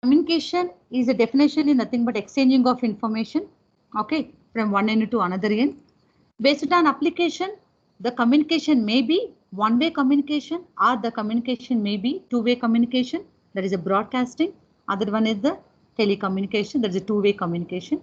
Communication is a definition is nothing but exchanging of information, okay, from one end to another end. Based on application, the communication may be one-way communication or the communication may be two-way communication. That is a broadcasting. Other one is the telecommunication. That is a two-way communication.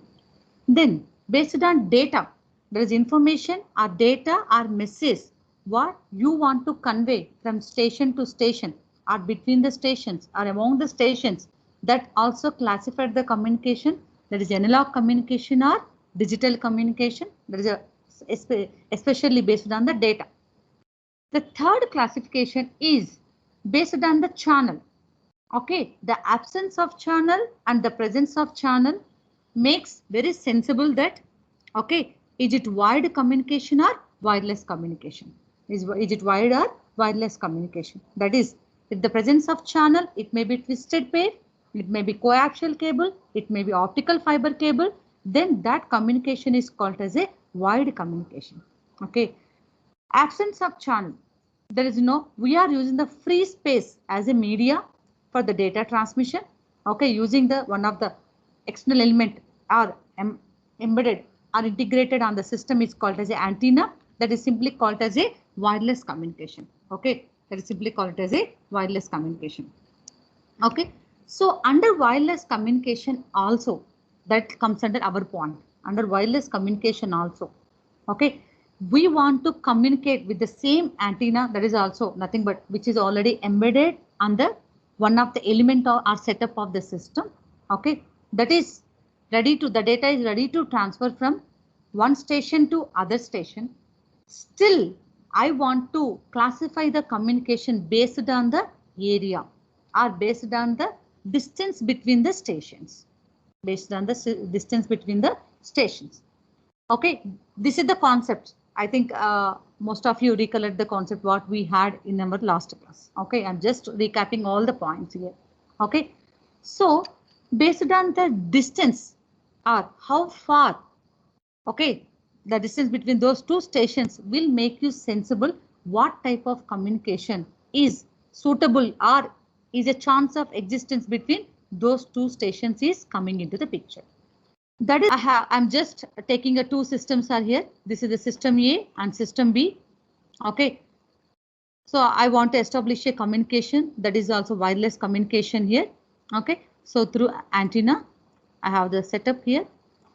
Then based on data, there is information or data or message what you want to convey from station to station or between the stations or among the stations, that also classified the communication. That is analog communication or digital communication. That is especially based on the data. The third classification is based on the channel. Okay, the absence of channel and the presence of channel makes very sensible that, okay, is it wired communication or wireless communication? Is it wired or wireless communication? That is, if the presence of channel, it may be twisted pair, it may be coaxial cable, it may be optical fiber cable, then that communication is called as a wired communication. Okay, absence of channel, there is no, we are using the free space as a media for the data transmission. Okay, using the one of the external element or embedded or integrated on the system is called as an antenna. That is simply called as a wireless communication. Okay, that is simply called as a wireless communication. Okay, so under wireless communication also, that comes under our point. Under wireless communication also, okay, we want to communicate with the same antenna, that is also nothing but which is already embedded on the one of the element or setup of the system. Okay, that is ready to, the data is ready to transfer from one station to other station. Still, I want to classify the communication based on the area or based on the distance between the stations. Based on the distance between the stations. Okay, this is the concept. I think most of you recollect the concept what we had in our last class. Okay, I'm just recapping all the points here. Okay, so based on the distance or how far, okay, the distance between those two stations will make you sensible what type of communication is suitable or is a chance of existence between those two stations is coming into the picture. That is, I'm just taking a two systems are here. This is the system A and system B. Okay, so I want to establish a communication, that is also wireless communication here. Okay, so through antenna, I have the setup here.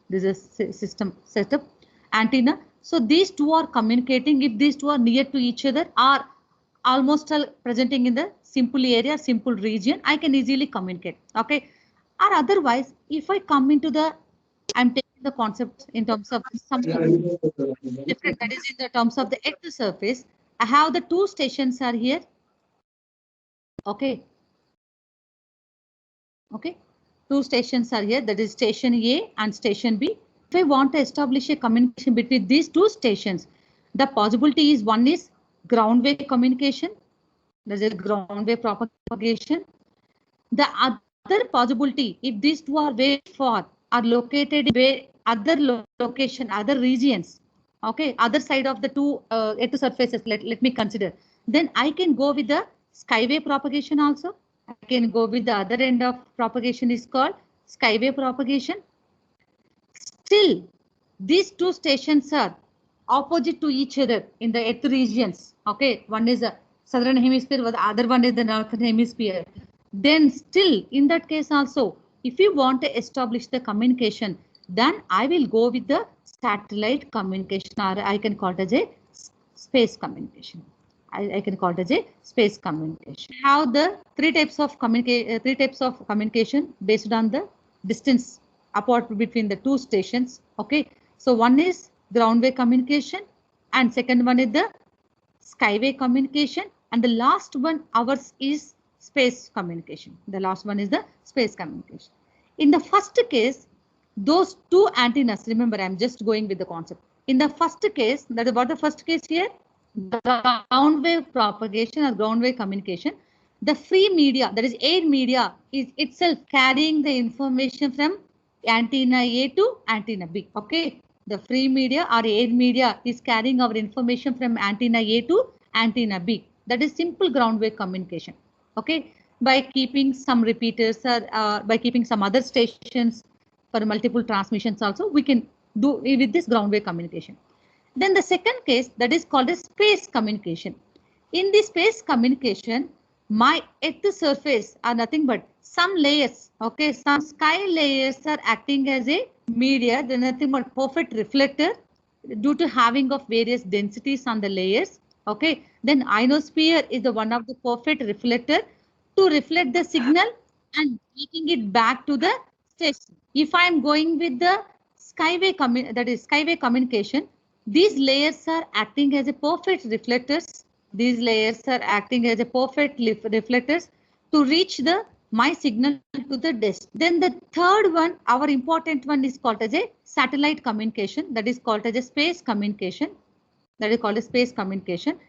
This is system setup antenna. So these two are communicating. If these two are near to each other or almost presenting in the simple area, simple region, I can easily communicate. Okay, or otherwise, if I come into the, I'm taking the concept in terms of some different, that is in the terms of the earth surface. I have the two stations are here. Okay. Okay. Two stations are here. That is station A and station B. If I want to establish a communication between these two stations, the possibility is one is ground wave communication. There's a ground wave propagation. The other possibility, if these two are very far, are located in other location, other regions, okay, other side of the two earth surfaces, let me consider, then I can go with the skyway propagation also. I can go with the other end of propagation is called skyway propagation. Still, these two stations are opposite to each other in the earth regions. Okay, one is a southern hemisphere, the other one is the northern hemisphere. Then still in that case also, if you want to establish the communication, then I will go with the satellite communication, or I can call it as a space communication. I can call it as a space communication. How the three types of communication based on the distance apart between the two stations. Okay, so one is ground wave communication and second one is the skyway communication, and the last one ours is space communication. The last one is the space communication. In the first case, those two antennas, remember I'm just going with the concept. In the first case, that is what the first case here, ground wave propagation or ground wave communication. The free media, that is air media, is itself carrying the information from antenna A to antenna B. Okay, the free media or air media is carrying our information from antenna A to antenna B. That is simple ground wave communication. Okay, by keeping some repeaters or by keeping some other stations for multiple transmissions also, we can do with this ground wave communication. Then the second case, that is called as space communication. In the space communication, my Earth surface are nothing but some layers, okay, some sky layers are acting as a media, they're nothing but perfect reflector due to having of various densities on the layers, okay. Then ionosphere is the one of the perfect reflector to reflect the signal and taking it back to the station. If I am going with the skyway communication, these layers are acting as a perfect reflectors. These layers are acting as a perfect reflectors to reach the my signal to the desk. Then the third one, our important one, is called as a satellite communication. That is called as a space communication. That is called a space communication.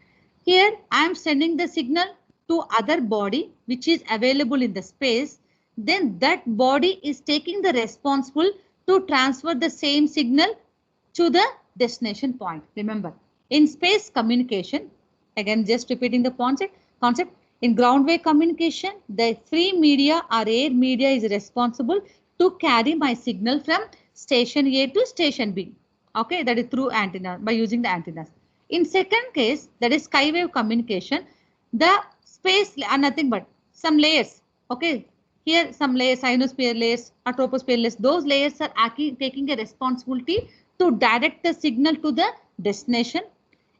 Here I am sending the signal to other body which is available in the space. Then that body is taking the responsible to transfer the same signal to the destination point. Remember, in space communication, again just repeating the concept, in ground wave communication, the free media or air media is responsible to carry my signal from station A to station B. Okay, that is through antenna, by using the antennas. In second case, that is skywave communication, the space are nothing but some layers. Okay, here some layers, ionosphere layers or troposphere layers, those layers are taking a responsibility to direct the signal to the destination.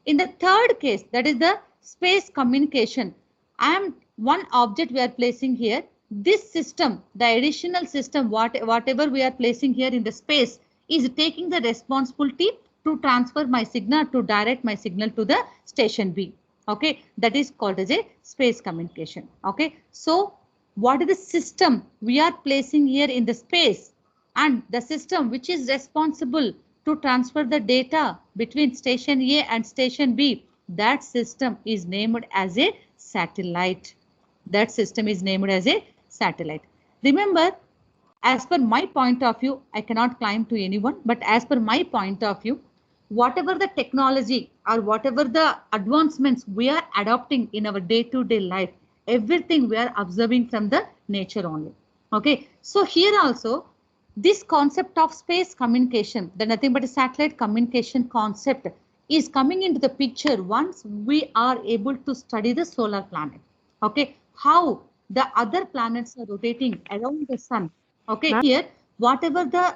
In the third case, that is the space communication, I am one object we are placing here. This system, the additional system, whatever we are placing here in the space, is taking the responsibility to transfer my signal, to direct my signal to the station B. Okay, that is called as a space communication. Okay, so what is the system we are placing here in the space, and the system which is responsible to transfer the data between station A and station B, that system is named as a satellite. That system is named as a satellite. Remember, as per my point of view, I cannot claim to anyone, but as per my point of view, whatever the technology or whatever the advancements we are adopting in our day-to-day life, everything we are observing from the nature only. Okay, so here also, this concept of space communication, the nothing but a satellite communication concept, is coming into the picture once we are able to study the solar planet. Okay, how the other planets are rotating around the sun. Okay, here whatever the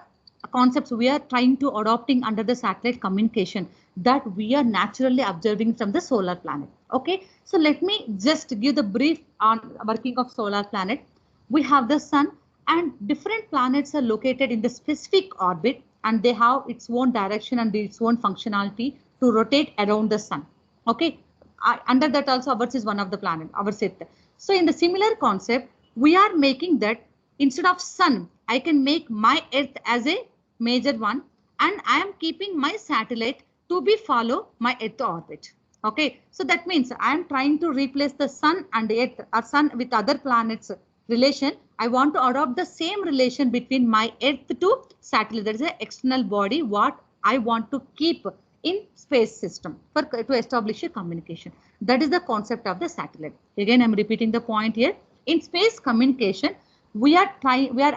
concepts we are trying to adopting under the satellite communication, that we are naturally observing from the solar planet. Okay, so let me just give the brief on working of solar planet. We have the sun, and different planets are located in the specific orbit, and they have its own direction and its own functionality to rotate around the sun. Okay, under that also ours is one of the planet, our set. So in the similar concept, we are making that instead of sun, I can make my earth as a major one, and I am keeping my satellite to be follow my earth orbit. Okay, so that means I am trying to replace the sun and earth, or sun with other planets relation. I want to adopt the same relation between my earth to satellite. That is an external body what I want to keep in space system to establish a communication. That is the concept of the satellite. Again, I am repeating the point here. In space communication, we are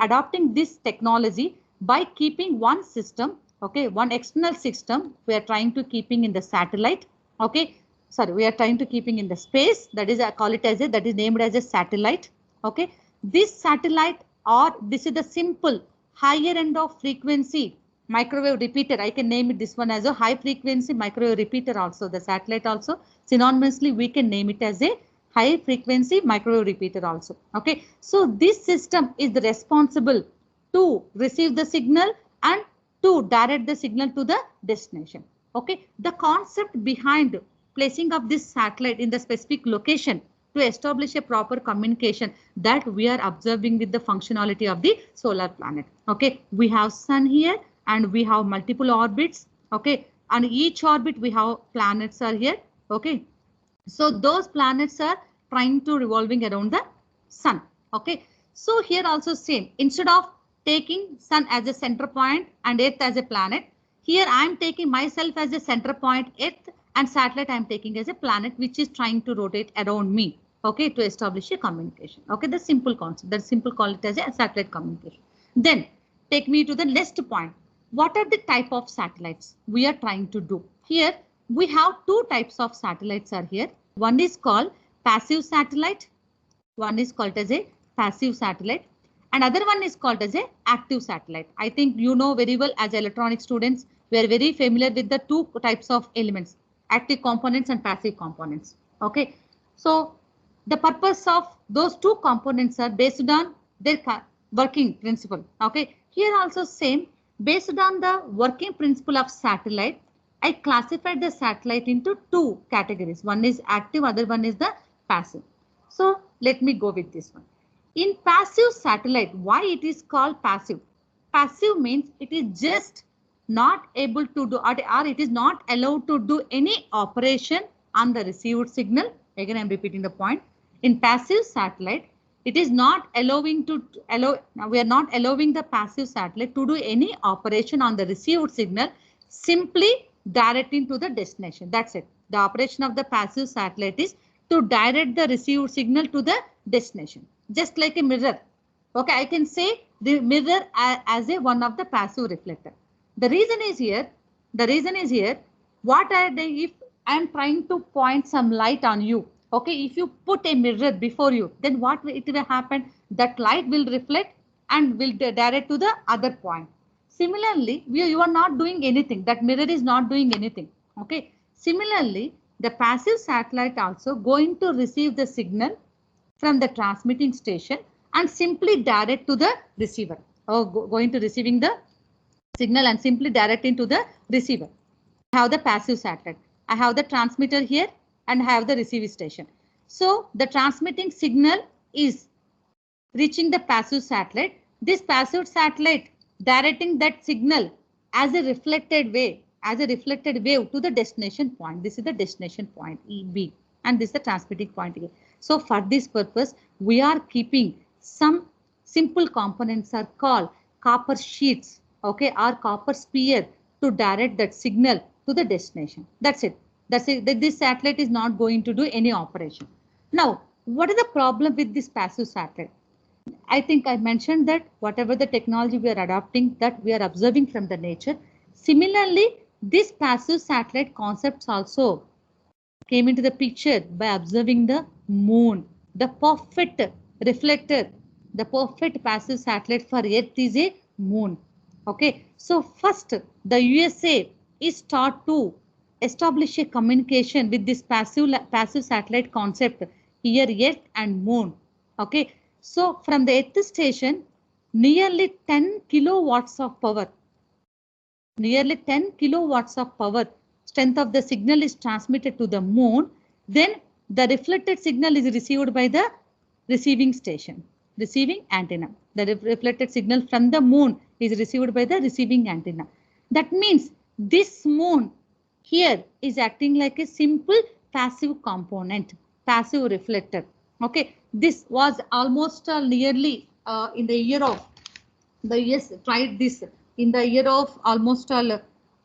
adopting this technology by keeping one system, okay, one external system we are trying to keeping in the satellite. Okay, sorry, we are trying to keeping in the space, that is I call it as a, that is named as a satellite. Okay, this satellite, or this is the simple higher end of frequency microwave repeater. I can name it this one as a high frequency microwave repeater also. The satellite also synonymously we can name it as a high frequency microwave repeater also. Okay, so this system is responsible to receive the signal and to direct the signal to the destination. Okay, the concept behind placing of this satellite in the specific location to establish a proper communication, that we are observing with the functionality of the solar planet. Okay, we have sun here and we have multiple orbits. Okay, and each orbit we have planets are here. Okay, so those planets are trying to revolving around the sun. Okay, so here also same, instead of taking sun as a center point and earth as a planet, here I am taking myself as a center point earth, and satellite I am taking as a planet which is trying to rotate around me. Okay, to establish a communication. Okay, the simple concept, that simple call it as a satellite communication. Then take me to the next point. What are the type of satellites we are trying to do? Here we have two types of satellites are here. One is called passive satellite. One is called as a passive satellite. Another one is called as a active satellite. I think you know very well as electronic students, we are very familiar with the two types of elements, active components and passive components. Okay, so the purpose of those two components are based on their working principle. Okay, here also same, based on the working principle of satellite, I classified the satellite into two categories. One is active, other one is the passive. So let me go with this one. In passive satellite, why it is called passive? Passive means it is just not able to do, or it is not allowed to do any operation on the received signal. Again, I am repeating the point. In passive satellite, it is not allowing to we are not allowing the passive satellite to do any operation on the received signal, simply directing to the destination. That's it. The operation of the passive satellite is to direct the received signal to the destination, just like a mirror. Okay, I can say the mirror as a one of the passive reflector. The reason is here, what are they, if I am trying to point some light on you, okay, if you put a mirror before you, then what it will happen? That light will reflect and will direct to the other point. Similarly, you are not doing anything. That mirror is not doing anything. Okay. Similarly, the passive satellite also going to receive the signal from the transmitting station and simply direct to the receiver. Or going to receiving the signal and simply directing to the receiver. I have the passive satellite. I have the transmitter here and I have the receiving station. So the transmitting signal is reaching the passive satellite. This passive satellite directing that signal as a reflected wave, to the destination point. This is the destination point EB and this is the transmitting point here. So for this purpose, we are keeping some simple components are called copper sheets, okay, or copper sphere to direct that signal to the destination. That's it. That's it. This satellite is not going to do any operation. Now, what is the problem with this passive satellite? I think I mentioned that whatever the technology we are adopting, that we are observing from the nature. Similarly, this passive satellite concepts also came into the picture by observing the moon. The perfect reflector, the perfect passive satellite for Earth is a moon. Okay, so first the USA is taught to establish a communication with this passive satellite concept here, Earth and moon. Okay, so from the Earth station, nearly 10 kilowatts of power, strength of the signal is transmitted to the moon. Then the reflected signal is received by the receiving station, receiving antenna. The reflected signal from the moon is received by the receiving antenna. That means this moon here is acting like a simple passive component, passive reflector. Okay, this was almost nearly in the year of the US tried this in the year of almost I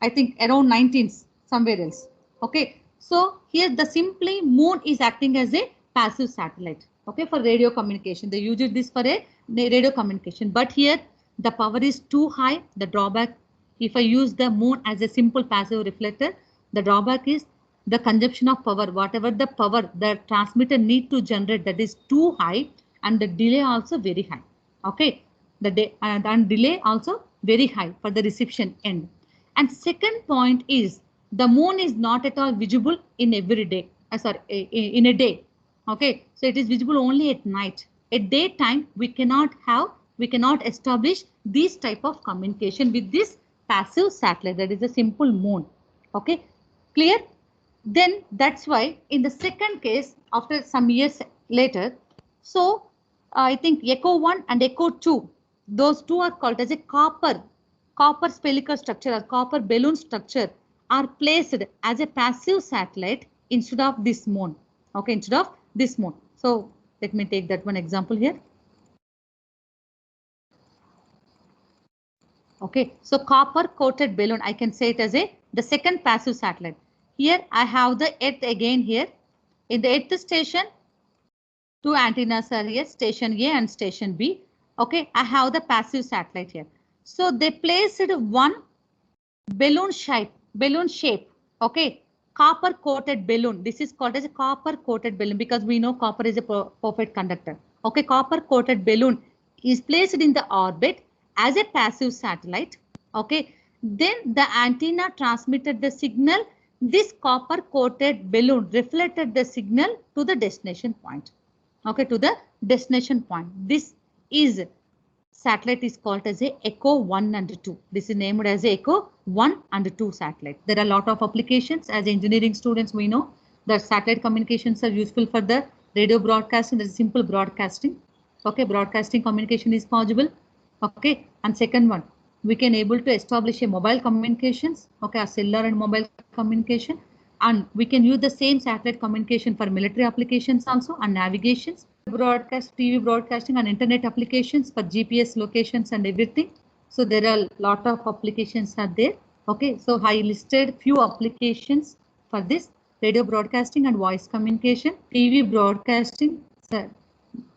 think around 19th somewhere else. Okay, so here the simply moon is acting as a passive satellite. Okay, for radio communication, they used this for a radio communication, but here the power is too high. The drawback, if I use the moon as a simple passive reflector, the drawback is the consumption of power. Whatever the power the transmitter need to generate, that is too high, and the delay also very high. Okay, the day and delay also very high for the reception end. And second point is the moon is not at all visible in every day. In a day. Okay, so it is visible only at night. At daytime, we cannot establish this type of communication with this passive satellite. That is a simple moon. Okay, clear? Then that's why in the second case, after some years later, so I think Echo 1 and Echo 2, those two are called as a copper spherical structure or copper balloon structure are placed as a passive satellite instead of this moon. Okay, instead of this moon. So let me take that one example here. Okay, so copper coated balloon, I can say it as the second passive satellite. Here I have the Earth again here. In the Earth station, Two antennas are here, station A and station B. Okay, I have the passive satellite here. So they placed one balloon shape. Okay, copper coated balloon. This is called as a copper coated balloon because we know copper is a perfect conductor. Okay, copper coated balloon is placed in the orbit as a passive satellite. Okay, then the antenna transmitted the signal. This copper coated balloon reflected the signal to the destination point. Okay, to the destination point. This is satellite is called as a Echo 1 and 2. This is named as a Echo 1 and 2 satellite. There are a lot of applications. As engineering students, we know that satellite communications are useful for the radio broadcasting. There is simple broadcasting. Okay, broadcasting communication is possible. Okay, and second one, we can able to establish a mobile communications. Okay, a cellular and mobile communication, and we can use the same satellite communication for military applications also and navigations. Broadcast, TV broadcasting and internet applications for GPS locations and everything. So there are a lot of applications are there. Okay, so I listed few applications for this radio broadcasting and voice communication, TV broadcasting, so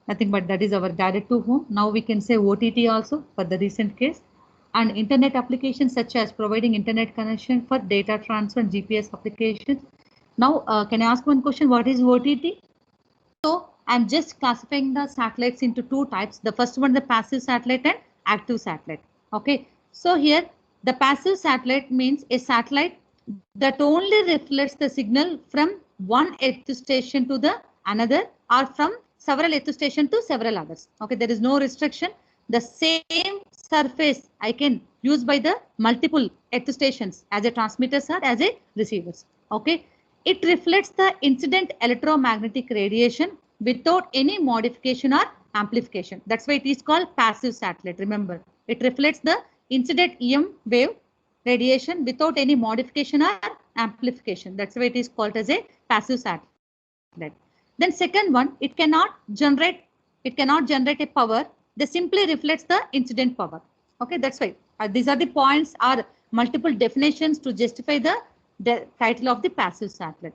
nothing but that is our guided to home. Now we can say OTT also for the recent case, and internet applications such as providing internet connection for data transfer and GPS applications. Now, can I ask one question? What is OTT? So I'm just classifying the satellites into two types. The first one, the passive satellite and active satellite. Okay. So here the passive satellite means a satellite that only reflects the signal from one earth station to the another or from several earth station to several others. Okay. There is no restriction. The same surface I can use by the multiple earth stations as a transmitters or as a receivers. Okay. It reflects the incident electromagnetic radiation without any modification or amplification. That's why it is called passive satellite. Remember, it reflects the incident EM wave radiation without any modification or amplification. That's why it is called as a passive satellite. Then second one, it cannot generate a power. They simply reflects the incident power. Okay, that's why these are the points are multiple definitions to justify the title of the passive satellite.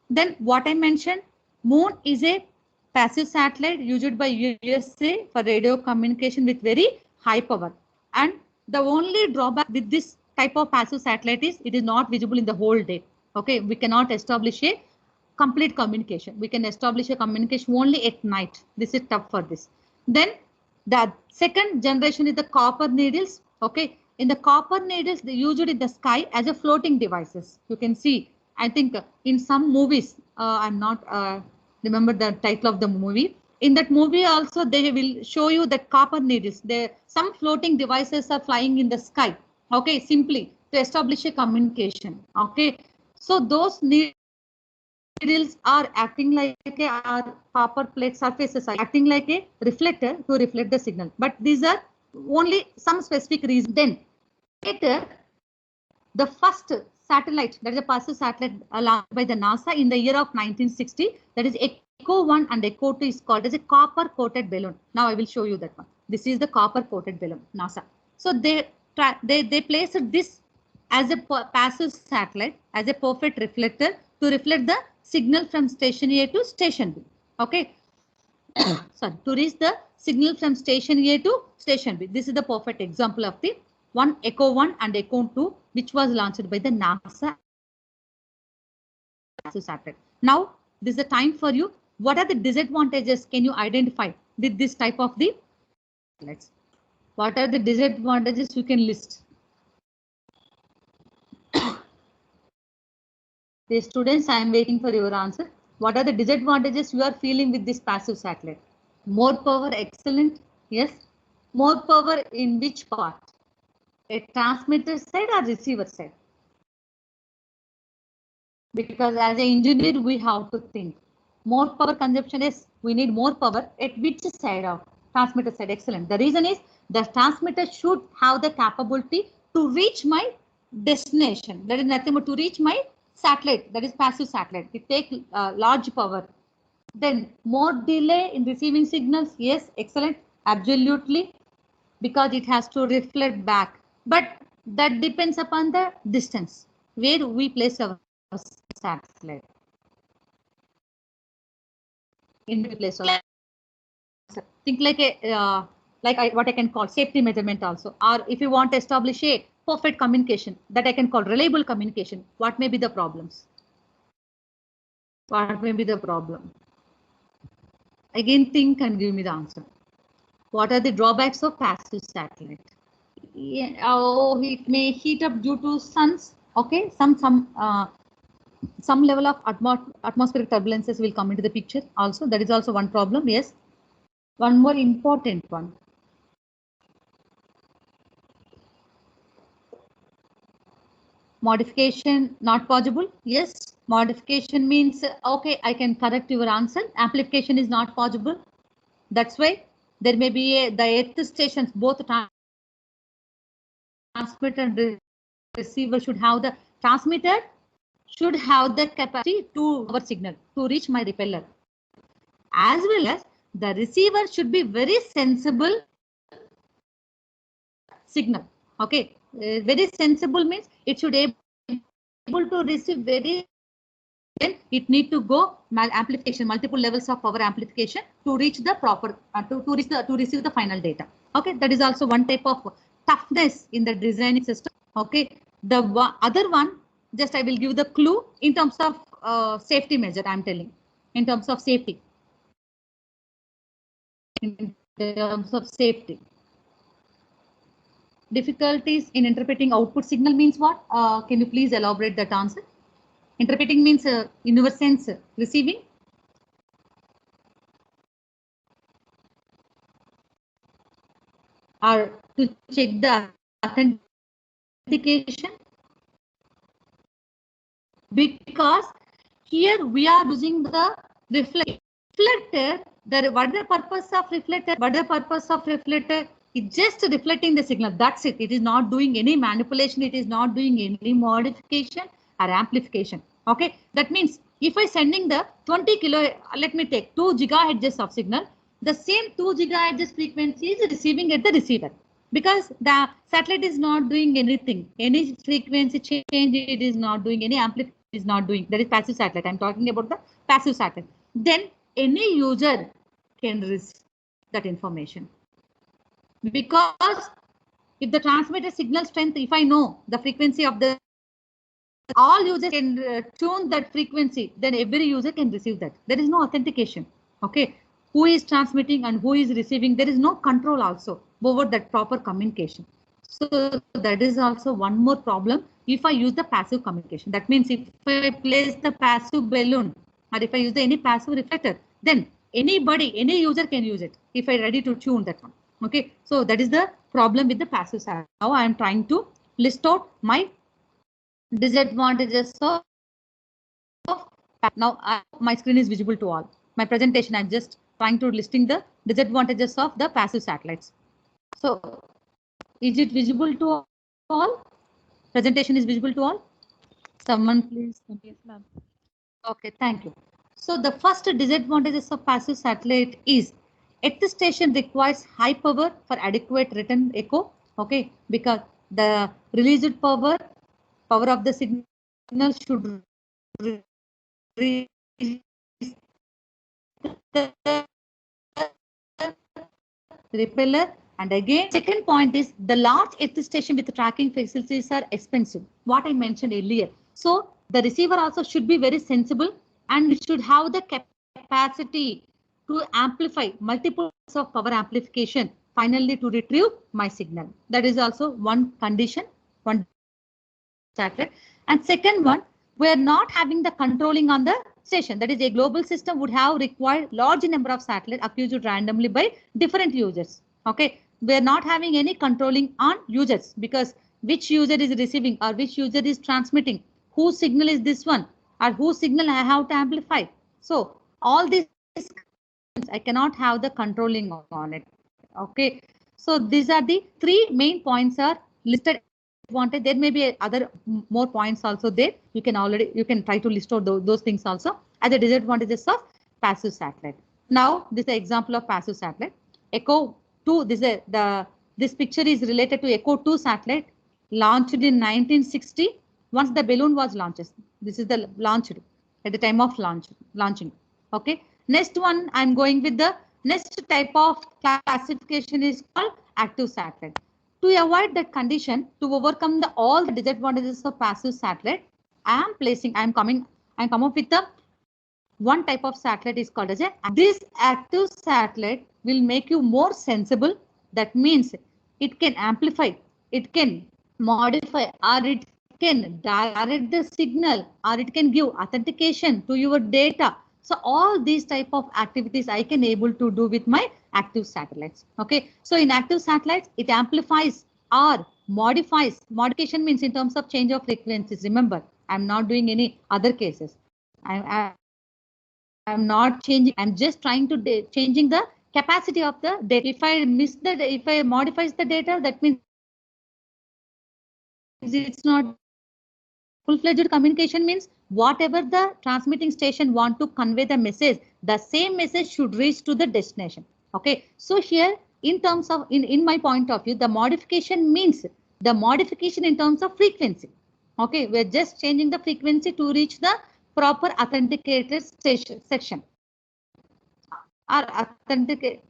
Then what I mentioned, Moon is a passive satellite used by USA for radio communication with very high power. And the only drawback with this type of passive satellite is it is not visible in the whole day. Okay, we cannot establish a complete communication. We can establish a communication only at night. This is tough for this. Then the second generation is the copper needles. Okay, in the copper needles, they used in the sky as a floating devices. You can see, I think in some movies, I'm not remember the title of the movie. In that movie also, they will show you that copper needles. Some floating devices are flying in the sky. Okay, simply to establish a communication. Okay, so those needles are acting like our copper plate surfaces are acting like a reflector to reflect the signal. But these are only some specific reason. Then later, the first satellite, that is a passive satellite launched by the NASA in the year of 1960, that is Echo 1 and Echo 2 is called as a copper coated balloon. Now I will show you that one. This is the copper coated balloon, NASA. So they placed this as a passive satellite as a perfect reflector to reflect the signal from station A to station B. Okay. Sorry, to reach the signal from station A to station B. This is the perfect example of the one Echo 1 and Echo 2, which was launched by the NASA satellite. Now, this is the time for you. What are the disadvantages? Can you identify with this type of the satellites? What are the disadvantages you can list? The students, I am waiting for your answer. What are the disadvantages you are feeling with this passive satellite? More power, excellent. Yes. More power in which part? A transmitter side or receiver side? Because as an engineer, we have to think. More power consumption is, we need more power at which side of transmitter side? Excellent. The reason is the transmitter should have the capability to reach my destination. That is nothing but to reach my satellite, that is passive satellite. It takes large power. Then more delay in receiving signals. Yes, excellent. Absolutely. Because it has to reflect back. But that depends upon the distance where we place our satellite. In the place of think like a what I can call safety measurement also. Or if you want to establish a perfect communication, that I can call reliable communication. What may be the problems? What may be the problem? Again, think and give me the answer. What are the drawbacks of passive satellite? Yeah, oh, it may heat up due to suns. Okay, some level of atmospheric turbulences will come into the picture. Also, that is also one problem. Yes, one more important one. Modification not possible. Yes, modification means okay, I can correct your answer. Amplification is not possible. That's why there may be the earth stations, both transmitter and receiver should have the transmitter should have the capacity to our signal to reach my repeller, as well as the receiver should be very sensible signal. Okay, very sensible means it should able to receive very. Then it need to go amplification, multiple levels of power amplification to reach the proper to receive the final data. Okay, that is also one type of toughness in the designing system. Okay, the other one, just I will give the clue in terms of safety measure. I'm telling in terms of safety. In terms of safety. Difficulties in interpreting output signal means what? Can you please elaborate that answer? Interpreting means in your sense receiving. Or to check the authentication, because here we are using the reflector. What the purpose of reflector? What the purpose of reflector? It's just reflecting the signal. That's it. It is not doing any manipulation. It is not doing any modification or amplification. Okay. That means if I sending the 20 kilo, let me take 2 gigahertz of signal, the same 2 gigahertz frequency is receiving at the receiver, because the satellite is not doing anything, any frequency change, it is not doing any amplification, is not doing. That is passive satellite. I'm talking about the passive satellite. Then any user can receive that information, because if the transmitter signal strength, if I know the frequency of the, all users can tune that frequency, then every user can receive that. There is no authentication. Okay, who is transmitting and who is receiving, there is no control also over that proper communication. So that is also one more problem if I use the passive communication. That means if I place the passive balloon or if I use any passive reflector, then anybody, any user can use it if I ready to tune that one. Okay, so that is the problem with the passive side. Now I am trying to list out my disadvantages of now my screen is visible to all. My presentation, I'm just trying to listing the disadvantages of the passive satellites. So is it visible to all? Presentation is visible to all? Someone please. Yes, ma'am. Okay, thank you. So the first disadvantages of passive satellite is earth station requires high power for adequate return echo. Okay, because the released power of the signal should reach the repeller. And again, second point is the large earth station with tracking facilities are expensive. What I mentioned earlier. So the receiver also should be very sensible and it should have the capacity to amplify multiples of power amplification finally to retrieve my signal. That is also one condition, one satellite. And second one, we are not having the controlling on the station. That is, a global system would have required large number of satellites accused randomly by different users. Okay, we are not having any controlling on users, because which user is receiving or which user is transmitting, whose signal is this one, or whose signal I have to amplify. So all these I cannot have the controlling on it. Okay, so these are the three main points are listed. Wanted, there may be other more points also there. You can try to list out those things also as the disadvantages of passive satellite. Now this is an example of passive satellite. Echo 2. This picture is related to Echo 2 satellite launched in 1960. Once the balloon was launched, this is the launched at the time of launching. Okay. Next one, I'm going with the Next type of classification is called active satellite. To avoid that condition, to overcome all the disadvantages of passive satellite, I am come up with the one type of satellite is called as this active satellite will make you more sensible. That means it can amplify, it can modify, or it can direct the signal, or it can give authentication to your data. So all these type of activities I can able to do with my active satellites. Okay, so in active satellites, it amplifies or modifies. Modification means in terms of change of frequencies. Remember, I'm not doing any other cases. I'm not changing. I'm just trying to changing the capacity of the data. If I modifies the data, that means it's not full-fledged communication. Means whatever the transmitting station want to convey the message, the same message should reach to the destination. Okay. So here, in terms of in my point of view, the modification means the modification in terms of frequency. Okay, we're just changing the frequency to reach the proper authenticated section. Or authenticate.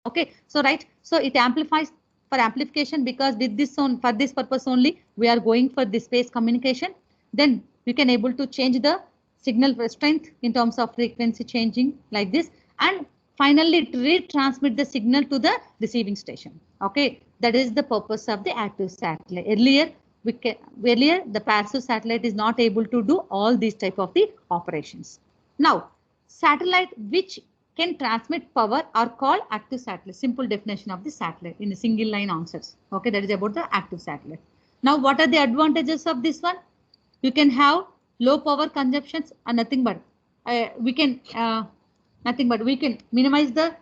Okay, so right, so it amplifies for amplification, because with this for this purpose only we are going for this space communication. Then we can able to change the signal strength in terms of frequency changing like this, and finally it retransmit the signal to the receiving station. Okay, that is the purpose of the active satellite. Earlier the passive satellite is not able to do all these type of the operations. Now, satellite which can transmit power are called active satellite. Simple definition of the satellite in a single line answers. Okay, that is about the active satellite. Now, what are the advantages of this one? You can have low power consumptions and nothing but we can minimize the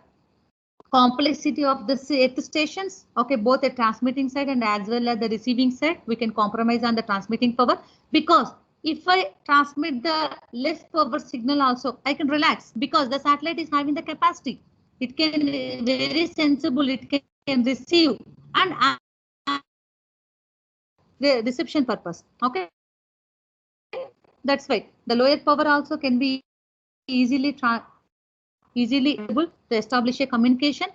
complexity of the earth stations. Okay, both the transmitting side and as well as the receiving side, we can compromise on the transmitting power, because if I transmit the less power signal also, I can relax, because the satellite is having the capacity. It can be very sensible, it can receive and the reception purpose. Okay, that's why the lower power also can be easily able to establish a communication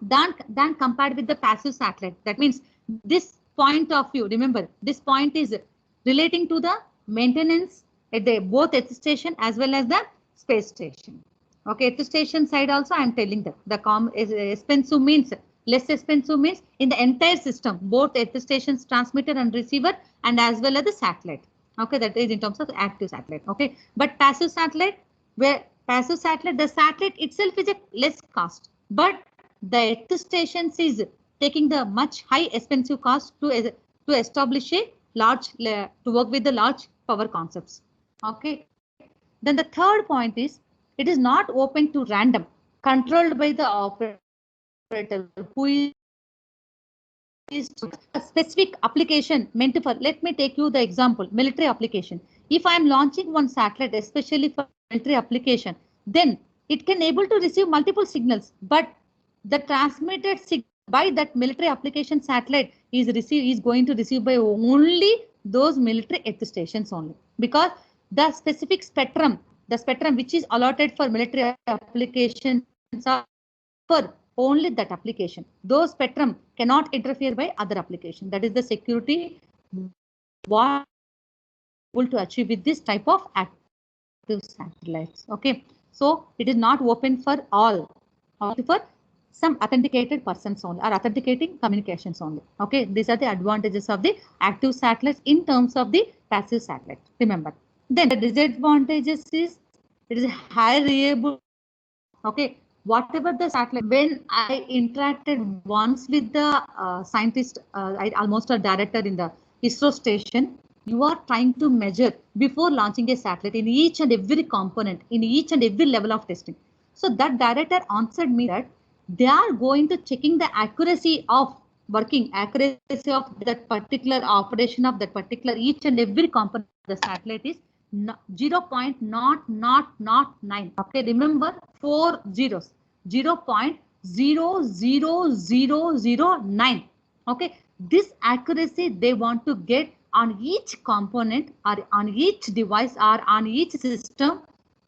than compared with the passive satellite. That means this point of view, remember, this point is relating to the maintenance at the both Earth station as well as the space station. Okay, Earth station side also I am telling that the expensive means less expensive means in the entire system, both Earth stations transmitter and receiver and as well as the satellite. Okay, that is in terms of active satellite. Okay, but passive satellite, where passive satellite, the satellite itself is a less cost, but the Earth stations is taking the much high expensive cost to establish a large to work with the large power concepts. Okay. Then the third point is it is not open to random, controlled by the operator who is a specific application meant for. Let me take you the example, military application. If I am launching one satellite, especially for military application, then it can able to receive multiple signals, but the transmitted signal by that military application satellite is going to receive by only those military earth stations only, because the specific spectrum, the spectrum which is allotted for military applications are for only that application. Those spectrum cannot interfere by other application. That is the security what able to achieve with this type of active satellites. Okay, so it is not open for all, only for some authenticated persons only or authenticating communications only. Okay, these are the advantages of the active satellites in terms of the passive satellite. Remember, then the disadvantages is it is high reliable. Okay, whatever the satellite, when I interacted once with the scientist, almost a director in the ISRO station, you are trying to measure before launching a satellite in each and every component, in each and every level of testing. So that director answered me that they are going to checking the accuracy of working, accuracy of that particular operation of that particular each and every component of the satellite is 0.0009. Okay, remember 4 zeros, 0.00009. Okay, this accuracy they want to get on each component or on each device or on each system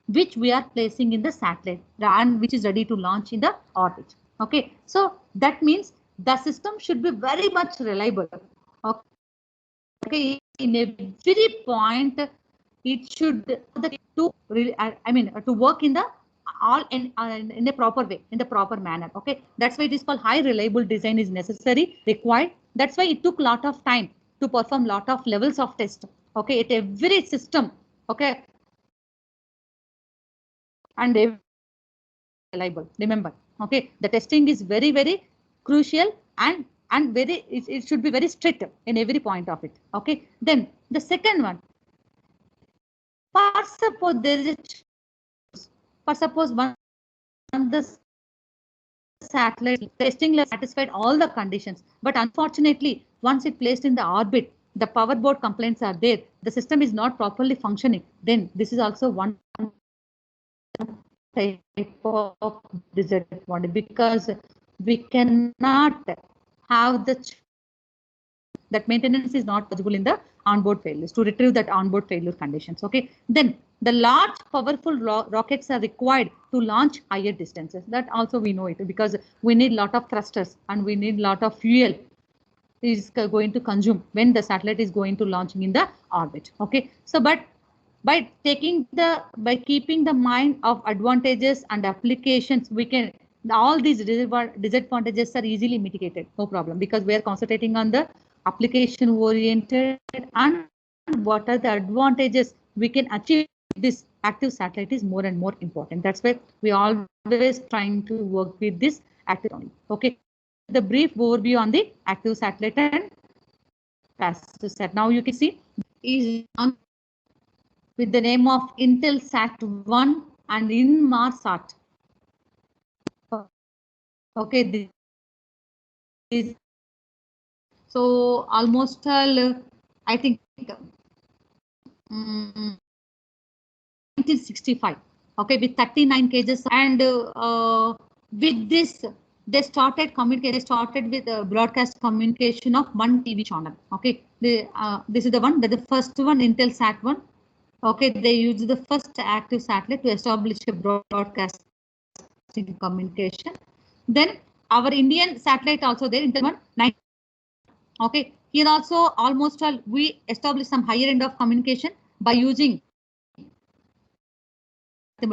which we are placing in the satellite and which is ready to launch in the orbit. Okay, so that means the system should be very much reliable. Okay, in every point it should to work in the all in a proper way, in the proper manner. Okay, that's why it is called high reliable design is necessary, required. That's why it took a lot of time to perform lot of levels of test. Okay, at every system. Okay, and reliable. Remember, okay, the testing is very crucial and very it should be very strict in every point of it. Okay, then the second one, for suppose there is a for suppose one the satellite testing satisfied all the conditions, but unfortunately once it placed in the orbit, the power board complaints are there, the system is not properly functioning, then this is also one type of disadvantage, because we cannot have that maintenance is not possible in the onboard failures to retrieve that onboard failure conditions. Okay, then the large powerful rockets are required to launch higher distances. That also we know it, because we need lot of thrusters and we need lot of fuel is going to consume when the satellite is going to launching in the orbit. Okay, so but by keeping the mind of advantages and applications, we can all these disadvantages are easily mitigated, no problem, because we are concentrating on the application oriented and what are the advantages we can achieve. This active satellite is more and more important. That's why we always trying to work with this active only. Okay, the brief overview on the active satellite and passive sat. Now you can see is on with the name of Intelsat 1 and Inmarsat. Okay, this so almost I think 1965. Okay, with 39 cages, and with this they started communication. They started with broadcast communication of one TV channel. Okay, this is the one that the first one, Intelsat 1. Okay, they used the first active satellite to establish a broadcasting communication. Then our Indian satellite also there, Intel 1. Okay, here also almost all we established some higher end of communication by using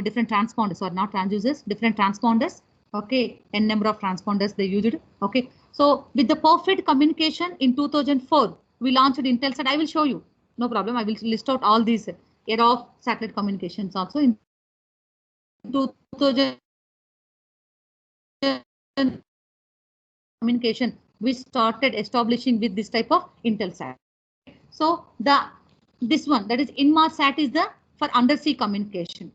different transponders, or not transducers, different transponders. Okay, n number of transponders they used. Okay, so with the perfect communication in 2004, we launched Intelsat. I will show you, no problem. I will list out all these era of satellite communications also in 2000 communication. We started establishing with this type of Intelsat. So this one, that is Inmarsat, is the for undersea communication.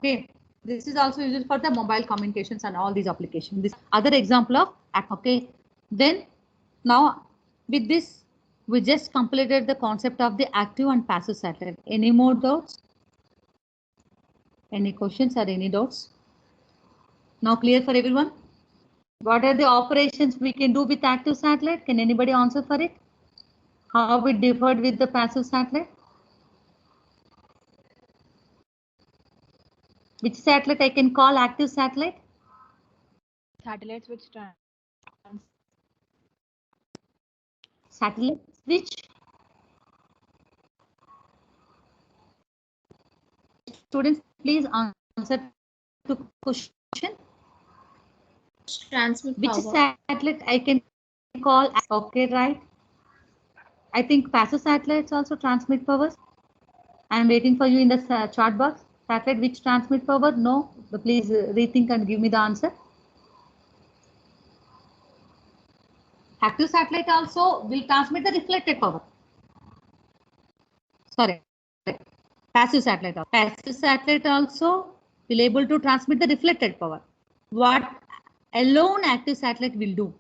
Okay, this is also used for the mobile communications and all these applications. This other example of okay. Then now with this we just completed the concept of the active and passive satellite. Any more doubts? Any questions or any doubts? Now clear for everyone? What are the operations we can do with active satellite? Can anybody answer for it? How it differed with the passive satellite? Which satellite I can call active satellite? Satellites which Satellites which? Students, please answer to question. transmit Which power. satellite I can call? Okay, right. I think passive satellites also transmit powers. I am waiting for you in the chat box. Satellite which transmit power? No, please rethink and give me the answer. Active satellite also will transmit the reflected power. Sorry, passive satellite. Passive satellite also will able to transmit the reflected power. What alone active satellite will do?